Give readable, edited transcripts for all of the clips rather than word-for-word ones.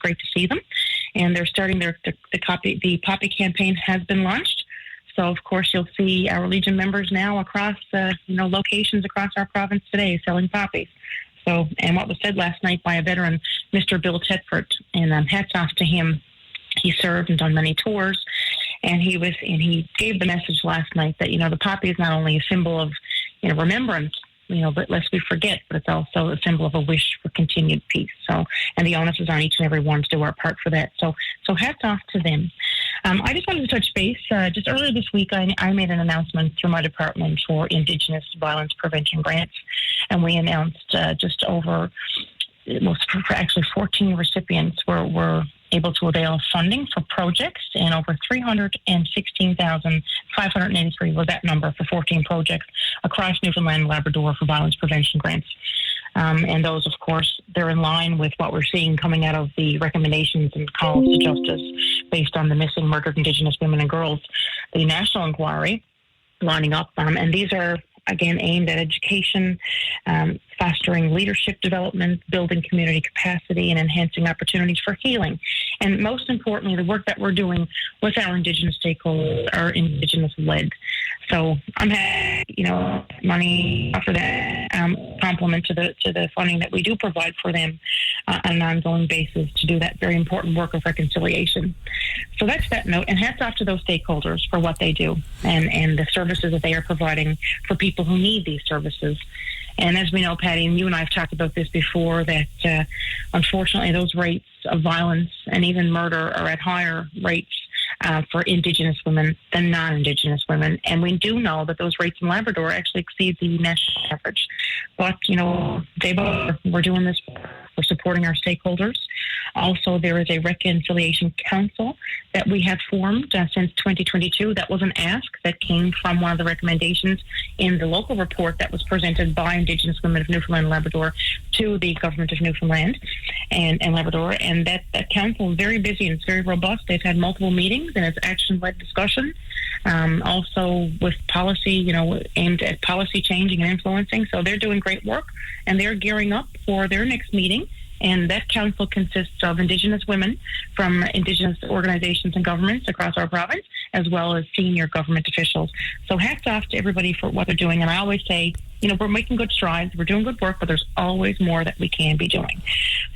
great to see them. And they're starting the Poppy campaign has been launched. So, of course, you'll see our Legion members now across, locations across our province today selling poppies. So, and what was said last night by a veteran, Mr. Bill Tetford, and hats off to him. He served and done many tours, and he gave the message last night that, the poppy is not only a symbol of, remembrance, but lest we forget, but it's also a symbol of a wish for continued peace. So, and the onus is on each and every one to do our part for that. So hats off to them. I just wanted to touch base. Just earlier this week, I made an announcement through my department for Indigenous violence prevention grants, and we announced just over, for actually 14 recipients were able to avail funding for projects, and over 316,583 was that number for 14 projects across Newfoundland and Labrador for violence prevention grants. And those, of course, they're in line with what we're seeing coming out of the recommendations and calls to justice based on the missing murdered Indigenous women and girls, the national inquiry lining up. And these are, again, aimed at education, fostering leadership development, building community capacity, and enhancing opportunities for healing. And most importantly, the work that we're doing with our Indigenous stakeholders are Indigenous-led. So I'm happy, money for that complement to the funding that we do provide for them on an ongoing basis to do that very important work of reconciliation. So that's that note. And hats off to those stakeholders for what they do and the services that they are providing for people who need these services. And as we know, Patty, and you and I have talked about this before, that unfortunately those rates of violence and even murder are at higher rates for Indigenous women than non-Indigenous women. And we do know that those rates in Labrador actually exceed the national average. But, we're doing this. We're supporting our stakeholders. Also, there is a reconciliation council that we have formed since 2022. That was an ask that came from one of the recommendations in the local report that was presented by Indigenous women of Newfoundland and Labrador to the government of Newfoundland and Labrador. And that council is very busy and it's very robust. They've had multiple meetings and it's action-led discussion. Also with policy, aimed at policy changing and influencing. So they're doing great work and they're gearing up for their next meeting. And that council consists of Indigenous women from Indigenous organizations and governments across our province, as well as senior government officials. So hats off to everybody for what they're doing. And I always say, we're making good strides, we're doing good work, but there's always more that we can be doing.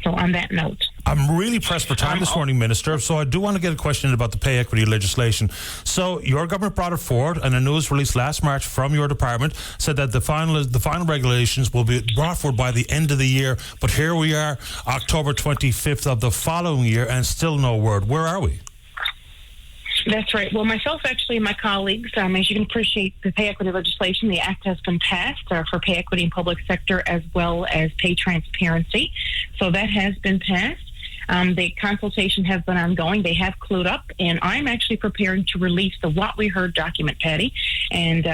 So on that note, I'm really pressed for time this morning, Minister, so I do want to get a question about the pay equity legislation. So your government brought it forward, and a news release last March from your department said that the final regulations will be brought forward by the end of the year, but here we are, October 25th of the following year, and still no word. Where are we? That's right. Well, myself, actually, and my colleagues, as you can appreciate, the pay equity legislation, the act has been passed for pay equity in public sector as well as pay transparency. So that has been passed. The consultation has been ongoing. They have clued up, and I'm actually preparing to release the What We Heard document, Patty. And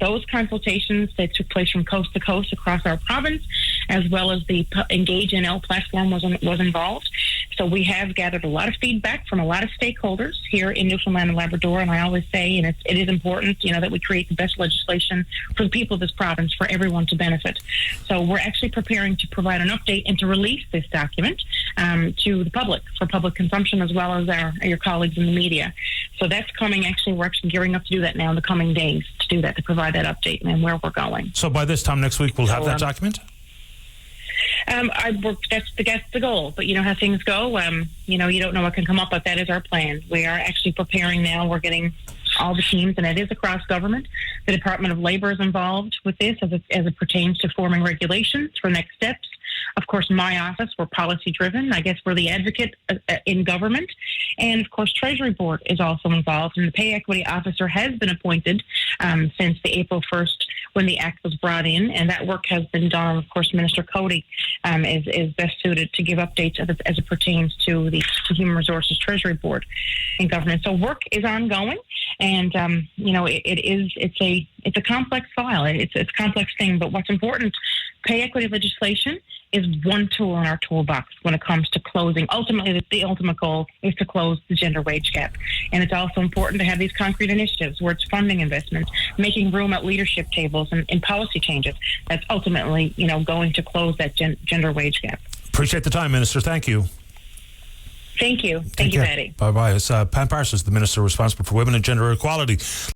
those consultations that took place from coast to coast across our province, as well as the Engage NL platform was involved. So we have gathered a lot of feedback from a lot of stakeholders here in Newfoundland and Labrador, and I always say, and it is important, that we create the best legislation for the people of this province, for everyone to benefit. So we're actually preparing to provide an update and to release this document to the public for public consumption, as well as your colleagues in the media. So that's coming. Actually, we're actually gearing up to do that now in the coming days, to do that, to provide that update and where we're going. So by this time next week, we'll have that document? That's the goal, but you know how things go. You don't know what can come up, but that is our plan. We are actually preparing now. We're getting all the teams, and it is across government. The Department of Labor is involved with this as it pertains to forming regulations for next steps. Of course, my office, we're policy-driven. I guess we're the advocate in government. And, of course, Treasury Board is also involved, and the pay equity officer has been appointed since the April 1st when the Act was brought in, and that work has been done. Of course, Minister Cody is best suited to give updates as it pertains to the Human Resources Treasury Board in government. So work is ongoing, and it's a complex file. It's a complex thing, but what's important, pay equity legislation is one tool in our toolbox when it comes to closing. Ultimately, the ultimate goal is to close the gender wage gap. And it's also important to have these concrete initiatives where it's funding investments, making room at leadership tables and policy changes. That's ultimately, going to close that gender wage gap. Appreciate the time, Minister. Thank you. Thank you. Thank you, Patty. Bye-bye. It's Pam Parsons, the Minister responsible for Women and Gender Equality.